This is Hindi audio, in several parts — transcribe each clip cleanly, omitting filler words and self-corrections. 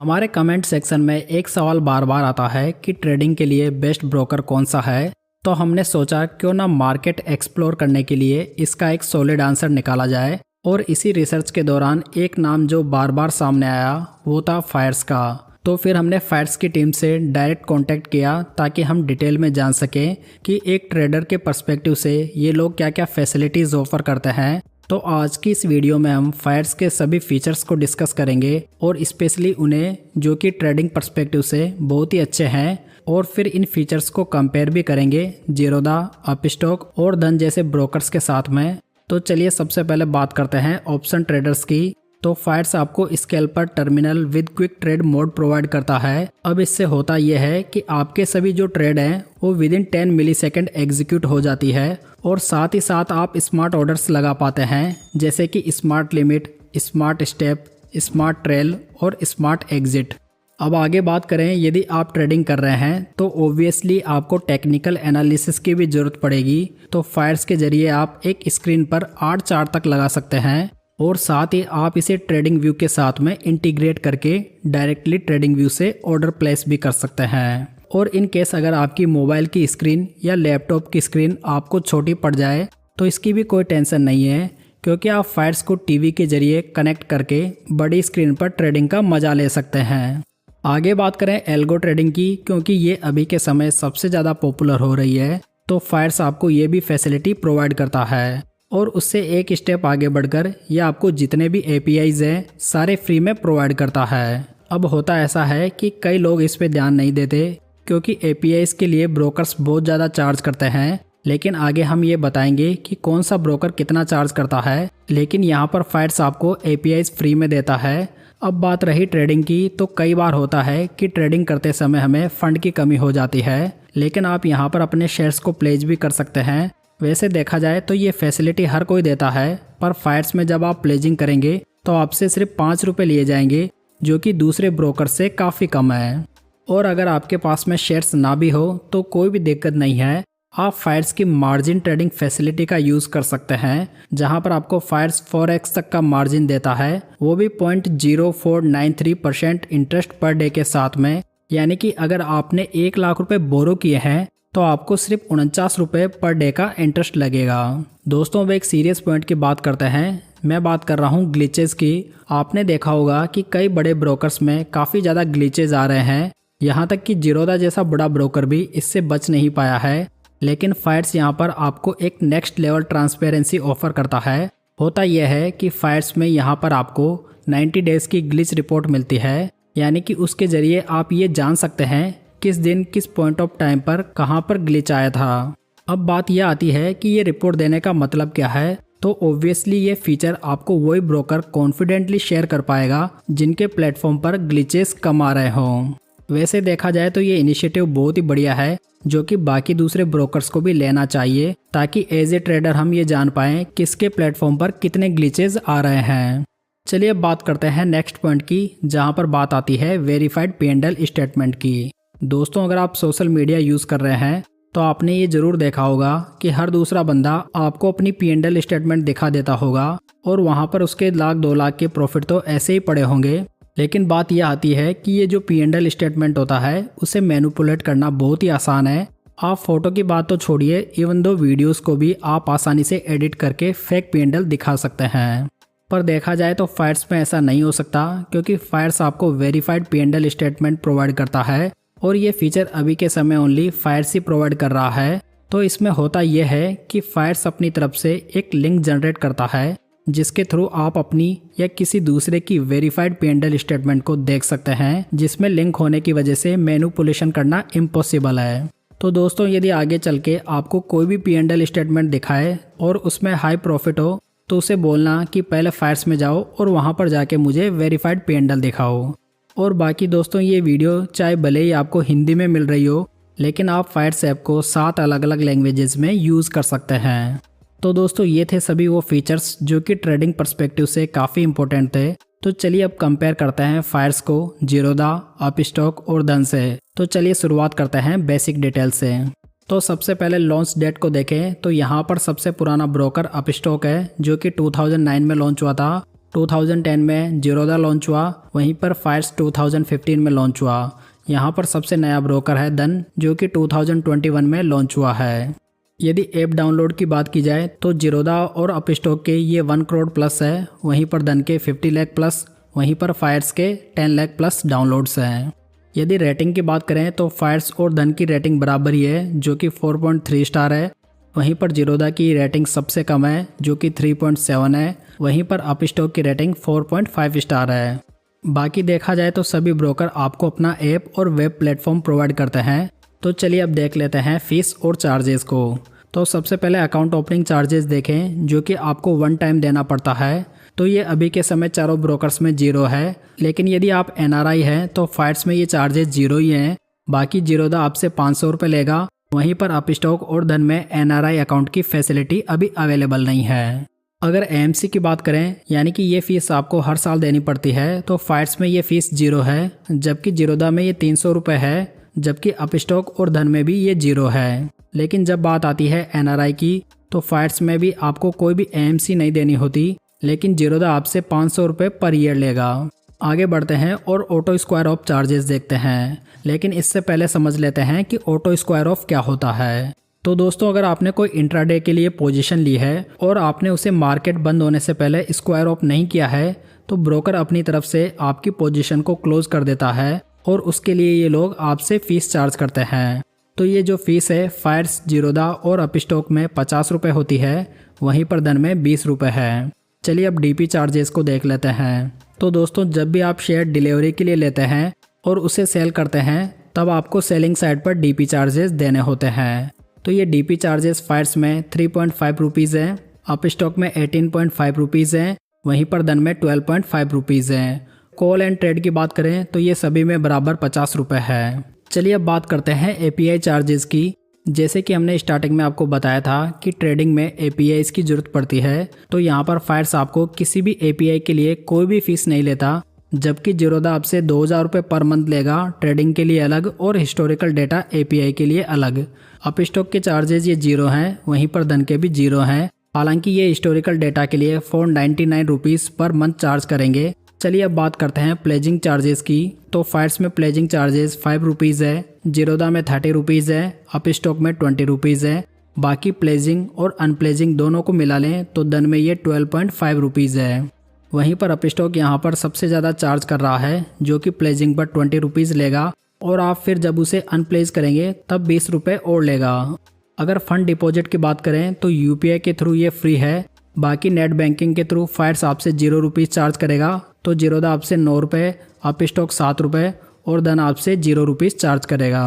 हमारे कमेंट सेक्शन में एक सवाल बार बार आता है कि ट्रेडिंग के लिए बेस्ट ब्रोकर कौन सा है। तो हमने सोचा क्यों ना मार्केट एक्सप्लोर करने के लिए इसका एक सॉलिड आंसर निकाला जाए। और इसी रिसर्च के दौरान एक नाम जो बार बार सामने आया वो था फायर्स का। तो फिर हमने फायर्स की टीम से डायरेक्ट कांटेक्ट किया ताकि हम डिटेल में जान सकें कि एक ट्रेडर के पर्सपेक्टिव से ये लोग क्या क्या फैसिलिटीज़ ऑफर करते हैं। तो आज की इस वीडियो में हम फायर्स के सभी फीचर्स को डिस्कस करेंगे और स्पेशली उन्हें जो कि ट्रेडिंग पर्सपेक्टिव से बहुत ही अच्छे हैं। और फिर इन फीचर्स को कंपेयर भी करेंगे जीरोधा, अपस्टॉक और धन जैसे ब्रोकर्स के साथ में। तो चलिए सबसे पहले बात करते हैं ऑप्शन ट्रेडर्स की। तो फायर्स आपको scalper terminal with quick trade mode provide करता है। अब इससे होता यह है कि आपके सभी जो ट्रेड हैं वो विद इन 10 मिलीसेकंड एग्जीक्यूट हो जाती है और साथ ही साथ आप स्मार्ट ऑर्डर्स लगा पाते हैं जैसे कि smart limit, smart step, smart trail और स्मार्ट एग्जिट। अब आगे बात करें, यदि आप ट्रेडिंग कर रहे हैं तो ओब्वियसली आपको टेक्निकल एनालिसिस की भी ज़रूरत पड़ेगी। तो फायर्स के जरिए आप एक स्क्रीन पर 8 चार्ट तक लगा सकते हैं और साथ ही आप इसे ट्रेडिंग व्यू के साथ में इंटीग्रेट करके डायरेक्टली ट्रेडिंग व्यू से ऑर्डर प्लेस भी कर सकते हैं। और इन केस अगर आपकी मोबाइल की स्क्रीन या लैपटॉप की स्क्रीन आपको छोटी पड़ जाए तो इसकी भी कोई टेंशन नहीं है, क्योंकि आप फायर्स को टीवी के जरिए कनेक्ट करके बड़ी स्क्रीन पर ट्रेडिंग का मजा ले सकते हैं। आगे बात करें एल्गो ट्रेडिंग की, क्योंकि ये अभी के समय सबसे ज़्यादा पॉपुलर हो रही है। तो फायर्स आपको ये भी फैसिलिटी प्रोवाइड करता है और उससे एक स्टेप आगे बढ़कर ये आपको जितने भी APIs हैं सारे फ्री में प्रोवाइड करता है। अब होता ऐसा है कि कई लोग इस पे ध्यान नहीं देते क्योंकि APIs के लिए ब्रोकर्स बहुत ज़्यादा चार्ज करते हैं, लेकिन आगे हम ये बताएंगे कि कौन सा ब्रोकर कितना चार्ज करता है। लेकिन यहाँ पर फायर्स आपको APIs फ्री में देता है। अब बात रही ट्रेडिंग की, तो कई बार होता है कि ट्रेडिंग करते समय हमें फंड की कमी हो जाती है, लेकिन आप यहाँ पर अपने शेयर्स को प्लेज भी कर सकते हैं। वैसे देखा जाए तो ये फैसिलिटी हर कोई देता है, पर फायर्स में जब आप प्लेजिंग करेंगे तो आपसे सिर्फ 5 रुपये लिए जाएंगे, जो कि दूसरे ब्रोकर से काफ़ी कम है। और अगर आपके पास में शेयर्स ना भी हो तो कोई भी दिक्कत नहीं है, आप फायर्स की मार्जिन ट्रेडिंग फैसिलिटी का यूज़ कर सकते हैं, जहां पर आपको फायर्स 4x तक का मार्जिन देता है, वो भी 0.0493% इंटरेस्ट पर डे के साथ में। यानी कि अगर आपने 1 लाख रुपए बोरो किए हैं तो आपको सिर्फ 49 रुपये पर डे का इंटरेस्ट लगेगा। दोस्तों अब एक सीरियस पॉइंट की बात करते हैं। मैं बात कर रहा हूँ ग्लिचेस की। आपने देखा होगा कि कई बड़े ब्रोकर्स में काफ़ी ज़्यादा ग्लिचेज आ रहे हैं, यहाँ तक कि जीरोधा जैसा बड़ा ब्रोकर भी इससे बच नहीं पाया है। लेकिन फायर्स यहाँ पर आपको एक नेक्स्ट लेवल ट्रांसपेरेंसी ऑफर करता है। होता यह है कि फायर्स में यहाँ पर आपको 90 डेज़ की ग्लिच रिपोर्ट मिलती है, यानी कि उसके ज़रिए आप ये जान सकते हैं किस दिन किस पॉइंट ऑफ टाइम पर कहाँ पर ग्लिच आया था। अब बात यह आती है कि ये रिपोर्ट देने का मतलब क्या है। तो ऑब्वियसली ये फीचर आपको वही ब्रोकर कॉन्फिडेंटली शेयर कर पाएगा जिनके प्लेटफॉर्म पर ग्लिचेस कम आ रहे हों। वैसे देखा जाए तो ये इनिशिएटिव बहुत ही बढ़िया है, जो कि बाकी दूसरे ब्रोकर्स को भी लेना चाहिए, ताकि एज ए ट्रेडर हम ये जान पाएं किसके प्लेटफॉर्म पर कितने ग्लिचेस आ रहे हैं। चलिए अब बात करते हैं नेक्स्ट पॉइंट की, जहाँ पर बात आती है वेरीफाइड P&L स्टेटमेंट की। दोस्तों अगर आप सोशल मीडिया यूज़ कर रहे हैं तो आपने ये ज़रूर देखा होगा कि हर दूसरा बंदा आपको अपनी P&L स्टेटमेंट दिखा देता होगा और वहाँ पर उसके 1-2 लाख के प्रॉफिट तो ऐसे ही पड़े होंगे। लेकिन बात यह आती है कि ये जो P&L स्टेटमेंट होता है उसे मैनिपुलेट करना बहुत ही आसान है। आप फोटो की बात तो छोड़िए, इवन दो वीडियोस को भी आप आसानी से एडिट करके फेक P&L दिखा सकते हैं। पर देखा जाए तो फायर्स में ऐसा नहीं हो सकता, क्योंकि फायर्स आपको वेरीफाइड P&L स्टेटमेंट प्रोवाइड करता है और ये फीचर अभी के समय ओनली फायर्स ही प्रोवाइड कर रहा है। तो इसमें होता यह है कि फायर्स अपनी तरफ से एक लिंक जनरेट करता है, जिसके थ्रू आप अपनी या किसी दूसरे की वेरीफाइड P&L स्टेटमेंट को देख सकते हैं, जिसमें लिंक होने की वजह से मैनिपुलेशन करना इम्पॉसिबल है। तो दोस्तों यदि आगे चल के आपको कोई भी P&L स्टेटमेंट दिखाए और उसमें हाई प्रॉफिट हो तो उसे बोलना कि पहले फायर्स में जाओ और वहां पर जाके मुझे वेरीफाइड P&L दिखाओ। और बाकी दोस्तों ये वीडियो चाहे भले ही आपको हिंदी में मिल रही हो, लेकिन आप फायर्स ऐप को 7 अलग अलग लैंग्वेजेस में यूज़ कर सकते हैं। तो दोस्तों ये थे सभी वो फीचर्स जो कि ट्रेडिंग पर्सपेक्टिव से काफ़ी इंपॉर्टेंट थे। तो चलिए अब कंपेयर करते हैं फायर्स को जीरोधा, अपस्टॉक और धन से। तो चलिए शुरुआत करते हैं बेसिक डिटेल से। तो सबसे पहले लॉन्च डेट को देखें तो यहाँ पर सबसे पुराना ब्रोकर अपस्टॉक है, जो कि 2009 में लॉन्च हुआ था 2010 में जीरोधा लॉन्च हुआ, वहीं पर फायर्स 2015 में लॉन्च हुआ। यहाँ पर सबसे नया ब्रोकर है धन, जो कि 2021 में लॉन्च हुआ है। यदि ऐप डाउनलोड की बात की जाए तो जीरोधा और अपस्टॉक के ये 1 करोड़ प्लस है, वहीं पर धन के 50 लाख प्लस, वहीं पर फायर्स के 10 लाख प्लस डाउनलोड्स हैं। यदि रेटिंग की बात करें तो फायर्स और धन की रेटिंग बराबर ही है, जो कि 4.3 स्टार है। वहीं पर जीरोधा की रेटिंग सबसे कम है, जो कि 3.7 है। वहीं पर अपस्टॉक की रेटिंग 4.5 स्टार है। बाकी देखा जाए तो सभी ब्रोकर आपको अपना ऐप और वेब प्लेटफॉर्म प्रोवाइड करते हैं। तो चलिए अब देख लेते हैं फीस और चार्जेस को। तो सबसे पहले अकाउंट ओपनिंग चार्जेस देखें, जो कि आपको 1 टाइम देना पड़ता है। तो ये अभी के समय चारों ब्रोकर्स में 0 है, लेकिन यदि आप NRI हैं तो फायर्स में ये चार्जेस 0 ही हैं। बाकी जीरोधा आपसे 500 रुपये लेगा। वहीं पर अपस्टॉक और धन में NRI अकाउंट की फैसिलिटी अभी अवेलेबल नहीं है। अगर AMC की बात करें, यानी कि ये फीस आपको हर साल देनी पड़ती है, तो फायर्स में ये फीस 0 है, जबकि जीरोधा में ये 300 रुपये है, जबकि अपस्टॉक और धन में भी ये 0 है। लेकिन जब बात आती है NRI की, तो फायर्स में भी आपको कोई भी AMC नहीं देनी होती, लेकिन जीरोधा आपसे 500 रुपये पर ईयर लेगा। आगे बढ़ते हैं और ऑटो स्क्वायर ऑफ चार्जेस देखते हैं, लेकिन इससे पहले समझ लेते हैं कि ऑटो स्क्वायर ऑफ क्या होता है। तो दोस्तों, अगर आपने कोई इंट्राडे के लिए पोजीशन ली है और आपने उसे मार्केट बंद होने से पहले स्क्वायर ऑफ नहीं किया है, तो ब्रोकर अपनी तरफ से आपकी पोजीशन को क्लोज कर देता है और उसके लिए ये लोग आपसे फीस चार्ज करते हैं। तो ये जो फीस है फायर्स, जीरोधा और अपस्टॉक में 50 रुपये होती है, वहीं पर धन में 20 रुपये है। चलिए अब DP चार्जेस को देख लेते हैं। तो दोस्तों, जब भी आप शेयर डिलीवरी के लिए लेते हैं और उसे सेल करते हैं, तब आपको सेलिंग साइड पर DP चार्जेस देने होते हैं। तो ये DP चार्जेस फायर्स में 3.5 रुपीज़ है, अपस्टॉक में 18.5 रुपीज़ है, वहीं पर धन में 12.5 रुपीज़ है। कॉल एंड ट्रेड की बात करें तो ये सभी में बराबर 50 रुपये है। चलिए अब बात करते हैं API चार्जेस की। जैसे कि हमने स्टार्टिंग में आपको बताया था कि ट्रेडिंग में APIs की जरूरत पड़ती है, तो यहाँ पर फायर्स आपको किसी भी API के लिए कोई भी फीस नहीं लेता, जबकि जीरोधा आपसे 2000 रुपये पर मंथ लेगा ट्रेडिंग के लिए अलग और हिस्टोरिकल डेटा API के लिए अलग। अपस्टॉक के चार्जेस ये 0 हैं, वहीं पर धन के भी 0 हैं। हालांकि ये हिस्टोरिकल डेटा के लिए 499 रुपीज़ पर मंथ चार्ज करेंगे। चलिए अब बात करते हैं प्लेजिंग चार्जेस की। तो फायर्स में प्लेजिंग चार्जेस 5 रुपीज़ है, जीरोधा में 30 रुपीज़ है, अपस्टॉक में 20 रुपीज़ है। बाकी प्लेजिंग और अनप्लेजिंग दोनों को मिला लें तो धन में ये 12.5 रुपीज़ है। वहीं पर अपस्टॉक यहाँ पर सबसे ज़्यादा चार्ज कर रहा है, जो कि प्लेजिंग पर 20 रुपीज़ लेगा और आप फिर जब उसे अनप्लेज करेंगे तब 20 रुपये और लेगा। अगर फंड डिपॉजिट की बात करें तो UPI के थ्रू ये फ्री है। बाकी नेट बैंकिंग के थ्रू फायर्स आपसे 0 रुपीज़ चार्ज करेगा, तो जीरोधा आपसे 9 रुपये, अपस्टॉक 7 रुपये और धन आपसे 0 रुपीज़ चार्ज करेगा।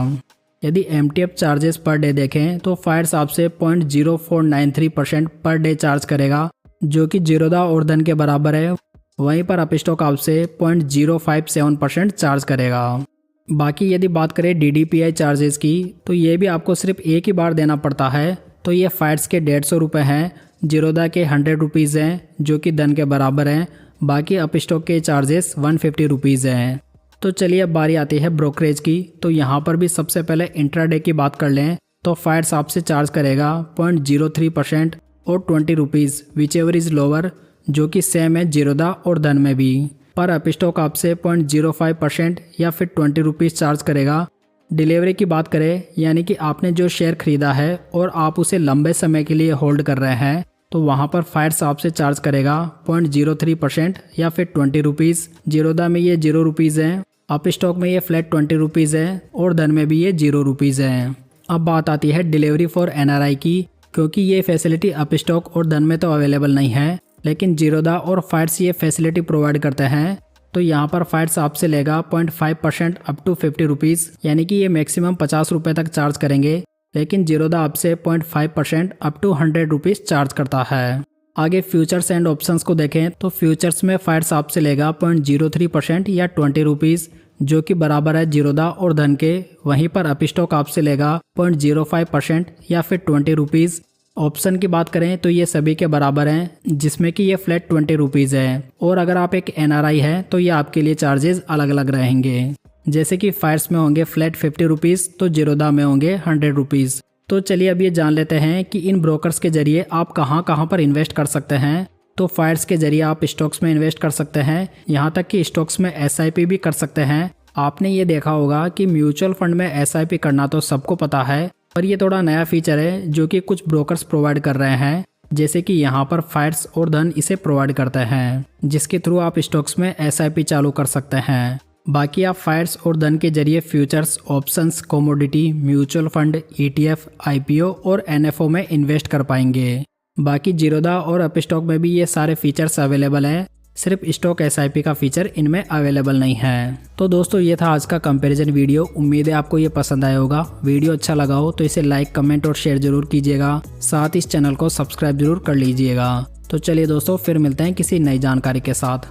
यदि MTF चार्जेस पर डे देखें तो फायर्स आपसे 0.0493% पर डे चार्ज करेगा, जो कि जीरोधा और धन के बराबर है। वहीं पर अपस्टॉक आपसे 0.057% चार्ज करेगा। बाकी यदि बात करें DDPI चार्जेस की, तो ये भी आपको सिर्फ एक ही बार देना पड़ता है। तो ये फायर्स के 150 रुपये हैं, जीरोधा के 100 रुपीज़ हैं, जो कि धन के बराबर हैं। बाकी अपस्टॉक के चार्जेस 150 रुपीज़ हैं। तो चलिए अब बारी आती है ब्रोकरेज की। तो यहाँ पर भी सबसे पहले इंट्राडे की बात कर लें तो फायर्स आपसे चार्ज करेगा 0.03% और 20 rupees which ever is lower, जो कि सेम है जीरोधा और धन में भी। पर अपस्टॉक आपसे 0.05% या फिर 20 रुपीज़ चार्ज करेगा। डिलीवरी की बात करें, यानी कि आपने जो शेयर खरीदा है और आप उसे लंबे समय के लिए होल्ड कर रहे हैं, तो वहाँ पर फायर्स आपसे चार्ज करेगा 0.03% या फिर 20 रुपीज़। जीरोधा में ये 0 रुपीज़ है, अपस्टॉक में ये फ्लैट 20 रुपीज़ है और धन में भी ये 0 रुपीज़ है। अब बात आती है डिलीवरी फॉर NRI की, क्योंकि ये फैसिलिटी अपस्टॉक और धन में तो अवेलेबल नहीं है, लेकिन जीरोधा और फायर्स ये फैसिलिटी प्रोवाइड करते हैं। तो यहाँ पर फायर्स आपसे लेगा 0.5% अप टू 50 रुपीज़, यानी कि ये मैक्सिमम 50 रुपये तक चार्ज करेंगे, लेकिन जीरोधा आपसे 0.5% अप टू 100 रुपीज़ चार्ज करता है। आगे फ्यूचर्स एंड ऑप्शंस को देखें तो फ्यूचर्स में फायर्स आपसे लेगा 0.03% या 20 रुपीज़, जो कि बराबर है जीरोधा और धन के। वहीं पर अपस्टॉक आपसे लेगा 0.05% या फिर 20 रुपीज़। ऑप्शन की बात करें तो ये सभी के बराबर हैं, जिसमें कि ये फ्लैट 20 रुपीज़ है। और अगर आप एक NRI है तो ये आपके लिए चार्जेस अलग अलग रहेंगे, जैसे कि फायर्स में होंगे फ्लैट 50 रुपीज़, तो जीरोधा में होंगे 100 रुपीज़। तो चलिए अब ये जान लेते हैं कि इन ब्रोकर्स के जरिए आप कहां पर इन्वेस्ट कर सकते हैं। तो फायर्स के जरिए आप स्टॉक्स में इन्वेस्ट कर सकते हैं, यहाँ तक कि स्टॉक्स में SIP भी कर सकते हैं। आपने ये देखा होगा कि म्यूचुअल फंड में SIP करना तो सबको पता है, पर ये थोड़ा नया फीचर है जो कि कुछ ब्रोकर्स प्रोवाइड कर रहे हैं, जैसे कि यहाँ पर फायर्स और धन इसे प्रोवाइड करते हैं, जिसके थ्रू आप स्टॉक्स में SIP चालू कर सकते हैं। बाकी आप फायर्स और धन के जरिए futures, options, commodity, mutual fund, ETF, IPO और NFO में इन्वेस्ट कर पाएंगे। बाकी जीरोधा और अपस्टॉक में भी ये सारे फीचर्स अवेलेबल हैं, सिर्फ स्टॉक SIP का फीचर इनमें अवेलेबल नहीं है। तो दोस्तों ये था आज का कंपैरिजन वीडियो। उम्मीद है आपको ये पसंद आया होगा। वीडियो अच्छा लगा हो तो इसे लाइक, कमेंट और शेयर जरूर कीजिएगा। साथ इस चैनल को सब्सक्राइब जरूर कर लीजिएगा। तो चलिए दोस्तों, फिर मिलते हैं किसी नई जानकारी के साथ।